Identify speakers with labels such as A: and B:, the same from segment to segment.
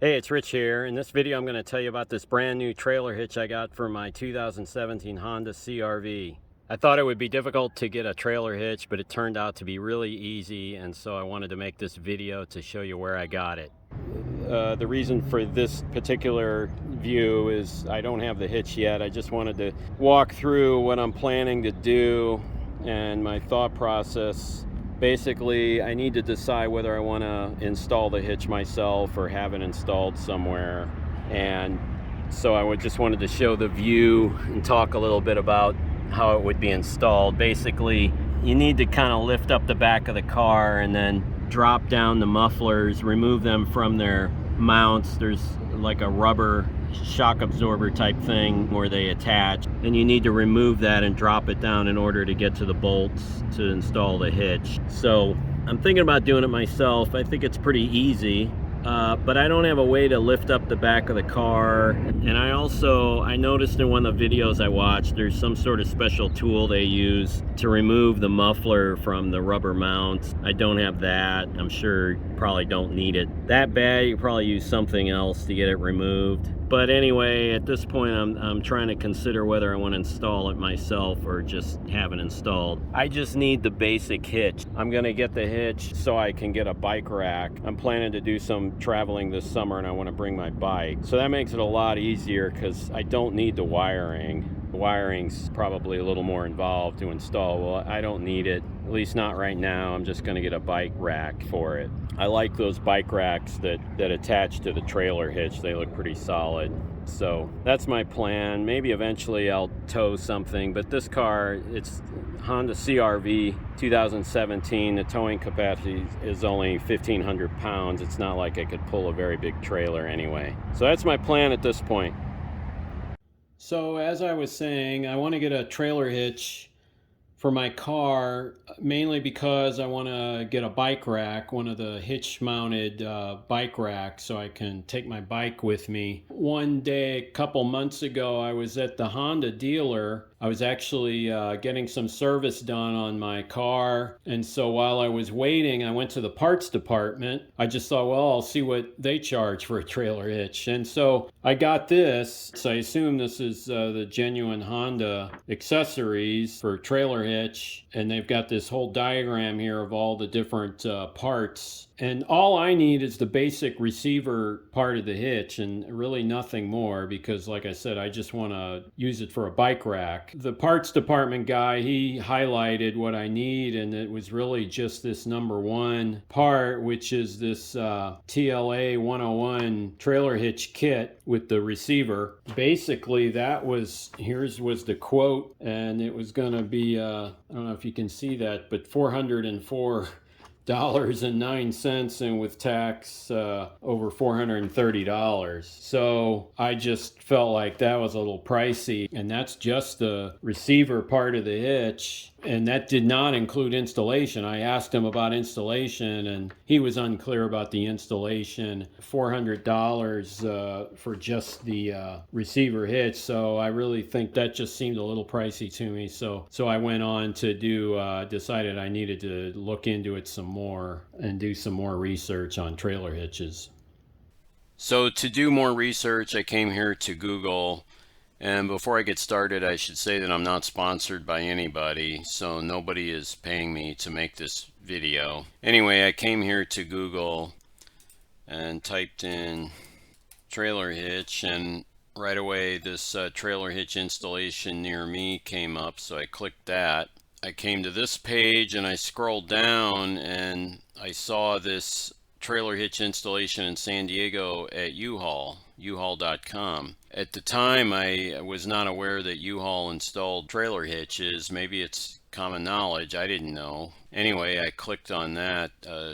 A: Hey, it's Rich here. In this video, I'm going to tell you about this brand new trailer hitch I got for my 2017 Honda CR-V. I thought it would be difficult to get a trailer hitch, but it turned out to be really easy, and so I wanted to make this video to show you where I got it. The reason for this particular view is I don't have the hitch yet. I just wanted to walk through what I'm planning to do and my thought process. Basically, I need to decide whether I want to install the hitch myself or have it installed somewhere. And so just wanted to show the view and talk a little bit about how it would be installed. Basically, you need to kind of lift up the back of the car and then drop down the mufflers, remove them from their mounts. There's like a rubber shock absorber type thing where they attach, and you need to remove that and drop it down in order to get to the bolts to install the hitch. So I'm thinking about doing it myself. I think it's pretty easy, but I don't have a way to lift up the back of the car. And I noticed in one of the videos I watched, there's some sort of special tool they use to remove the muffler from the rubber mounts. I don't have that. I'm sure you probably don't need it that bad. You probably use something else to get it removed. But anyway, at this point, I'm trying to consider whether I want to install it myself or just have it installed. I just need the basic hitch. I'm going to get the hitch so I can get a bike rack. I'm planning to do some traveling this summer and I want to bring my bike. So that makes it a lot easier because I don't need the wiring. The wiring's probably a little more involved to install. Well, I don't need it, at least not right now. I'm just going to get a bike rack for it. I like those bike racks that attach to the trailer hitch. They look pretty solid. So that's my plan. Maybe eventually I'll tow something, but this car, it's Honda CR-V 2017. The towing capacity is only 1,500 pounds. It's not like I could pull a very big trailer anyway. So that's my plan at this point. So as I was saying, I want to get a trailer hitch for my car, mainly because I want to get a bike rack, one of the hitch mounted bike racks, so I can take my bike with me. One day, a couple months ago, I was at the Honda dealer. I was actually getting some service done on my car. And so while I was waiting, I went to the parts department. I just thought, well, I'll see what they charge for a trailer hitch. And so I got this. So I assume this is the genuine Honda accessories for trailer hitch. And they've got this whole diagram here of all the different parts. And all I need is the basic receiver part of the hitch and really nothing more because, like I said, I just want to use it for a bike rack. The parts department guy, he highlighted what I need, and it was really just this number one part, which is this TLA 101 trailer hitch kit with the receiver. Basically, was the quote, and it was going to be, I don't know if you can see that, but $404.09, and with tax over $430. So I just felt like that was a little pricey, and that's just the receiver part of the hitch, and that did not include installation. I asked him about installation and he was unclear about the installation. $400 for just the receiver hitch, so I really think that just seemed a little pricey to me. So I went on to decided I needed to look into it some more and do some more research on trailer hitches. So to do more research, I came here to Google. And before I get started, I should say that I'm not sponsored by anybody, so nobody is paying me to make this video. Anyway, I came here to Google and typed in trailer hitch, and right away this trailer hitch installation near me came up, so I clicked that. I came to this page and I scrolled down and I saw this trailer hitch installation in San Diego at U-Haul.com. At the time, I was not aware that U-Haul installed trailer hitches. Maybe it's common knowledge. I didn't know. Anyway, I clicked on that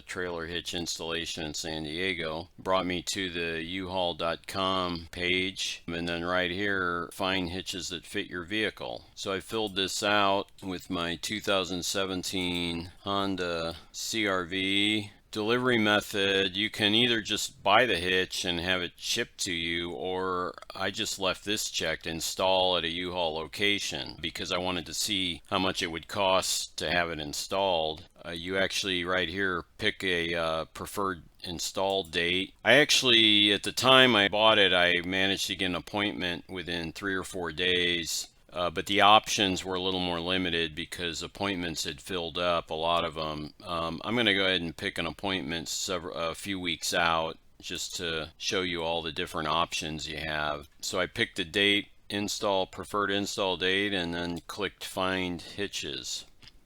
A: trailer hitch installation in San Diego. Brought me to the U-Haul.com page, and then right here, find hitches that fit your vehicle. So I filled this out with my 2017 Honda CR-V. Delivery method, you can either just buy the hitch and have it shipped to you, or I just left this checked, install at a U-Haul location, because I wanted to see how much it would cost to have it installed. You actually right here pick a preferred install date. I actually, at the time I bought it, I managed to get an appointment within 3 or 4 days. But the options were a little more limited because appointments had filled up, a lot of them. I'm going to go ahead and pick an appointment a few weeks out just to show you all the different options you have. So I picked a date, preferred install date, and then clicked find hitches.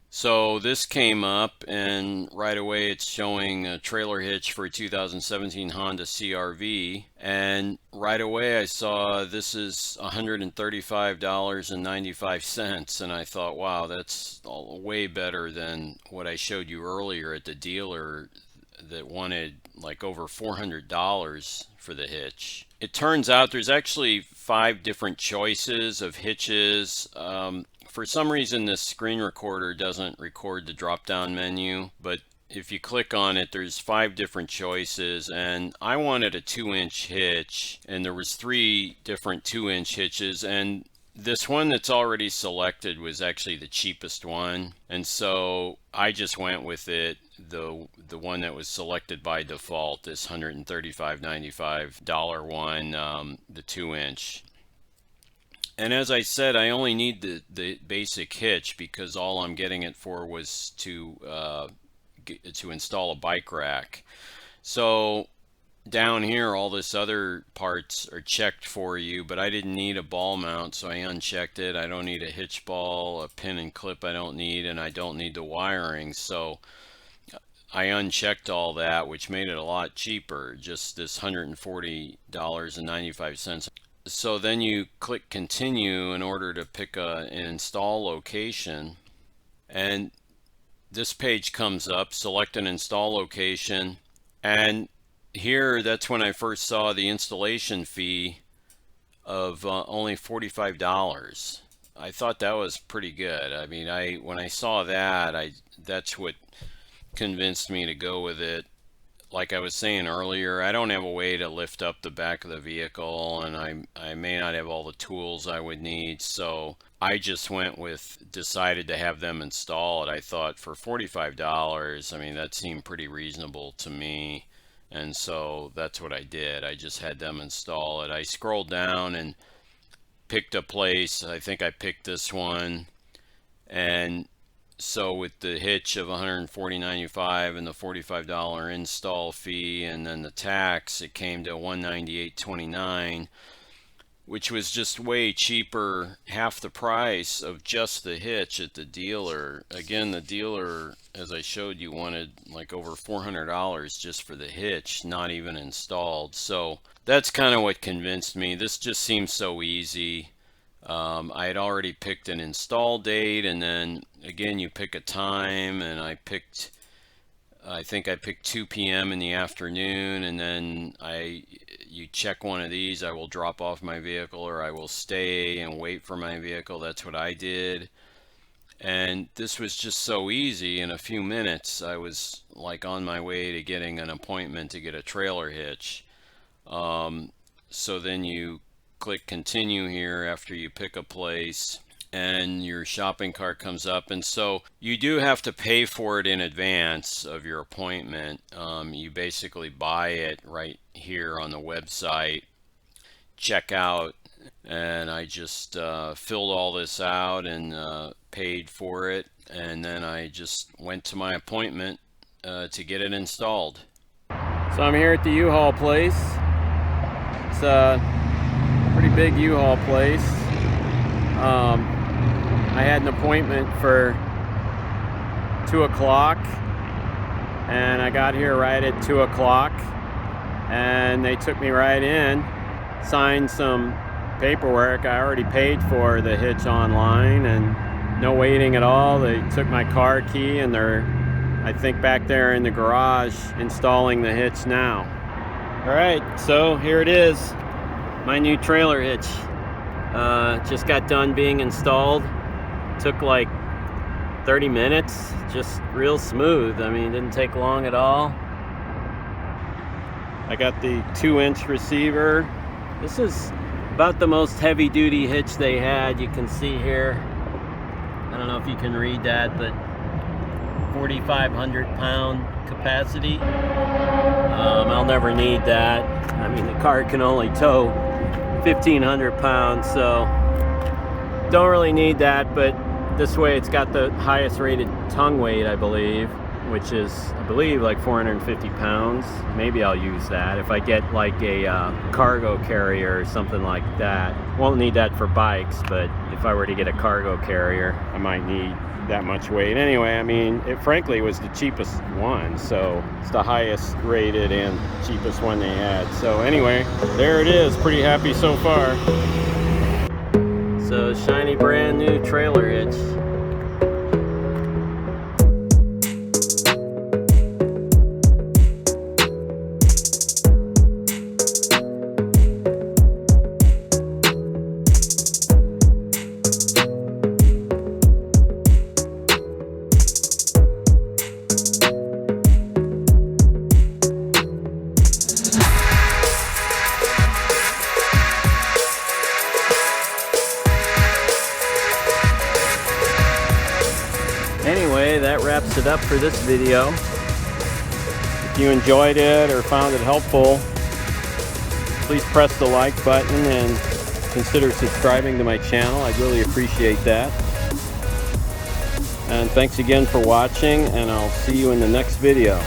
A: So this came up, and right away it's showing a trailer hitch for a 2017 Honda CR-V, and right away I saw this is $135.95, and I thought, wow, that's way better than what I showed you earlier at the dealer that wanted like over $400 for the hitch. It turns out there's actually 5 different choices of hitches. For some reason, this screen recorder doesn't record the drop-down menu, but if you click on it, there's 5 different choices, and I wanted a 2-inch hitch, and there was 3 different 2-inch hitches, and this one that's already selected was actually the cheapest one, and so I just went with it, the one that was selected by default, this $135.95 one, the 2-inch. And as I said, I only need the basic hitch because all I'm getting it for was to install a bike rack. So down here, all this other parts are checked for you, but I didn't need a ball mount, so I unchecked it. I don't need a hitch ball, a pin and clip I don't need, and I don't need the wiring. So I unchecked all that, which made it a lot cheaper, just this $140.95. So then you click continue in order to pick an install location, and this page comes up, select an install location, and here that's when I first saw the installation fee of only $45. I thought that was pretty good. I mean, when I saw that, that's what convinced me to go with it. Like I was saying earlier, I don't have a way to lift up the back of the vehicle, and I may not have all the tools I would need, so I just decided to have them install it. I thought for $45, I mean, that seemed pretty reasonable to me, and so that's what I did. I just had them install it. I scrolled down and picked a place. I think I picked this one, and so with the hitch of $140.95 and the $45 install fee and then the tax, it came to $198.29, which was just way cheaper, half the price of just the hitch at the dealer. Again, the dealer, as I showed you, wanted like over $400 just for the hitch, not even installed. So that's kind of what convinced me. This just seems so easy. I had already picked an install date, and then again you pick a time, and I think I picked 2 p.m. in the afternoon, and then you check one of these. I will drop off my vehicle or I will stay and wait for my vehicle. That's what I did, and this was just so easy. In a few minutes I was like on my way to getting an appointment to get a trailer hitch. So then you click continue here after you pick a place, and your shopping cart comes up, and so you do have to pay for it in advance of your appointment. You basically buy it right here on the website, check out, and I just filled all this out and paid for it, and then I just went to my appointment to get it installed. So I'm here at the U-Haul place. It's a pretty big U-Haul place. I had an appointment for 2 o'clock, and I got here right at 2 o'clock, and they took me right in, signed some paperwork. I already paid for the hitch online, and no waiting at all. They took my car key, and they're, I think, back there in the garage installing the hitch now. All right, so here it is, my new trailer hitch. Just got done being installed. Took like 30 minutes, just real smooth. I mean, it didn't take long at all. I got the 2-inch receiver. This is about the most heavy-duty hitch they had. You can see here, I don't know if you can read that, but 4,500 pound capacity. I'll never need that. I mean, the car can only tow 1,500 pounds, so don't really need that. But this way it's got the highest rated tongue weight, I believe, which is, I believe, like 450 pounds. Maybe I'll use that if I get like a cargo carrier or something like that. Won't need that for bikes, but if I were to get a cargo carrier, I might need that much weight. Anyway, I mean, it frankly was the cheapest one, so it's the highest rated and cheapest one they had. So anyway, there it is. Pretty happy so far. So shiny brand new trailer hitch. Anyway, that wraps it up for this video. If you enjoyed it or found it helpful, please press the like button and consider subscribing to my channel. I'd really appreciate that. And thanks again for watching, and I'll see you in the next video.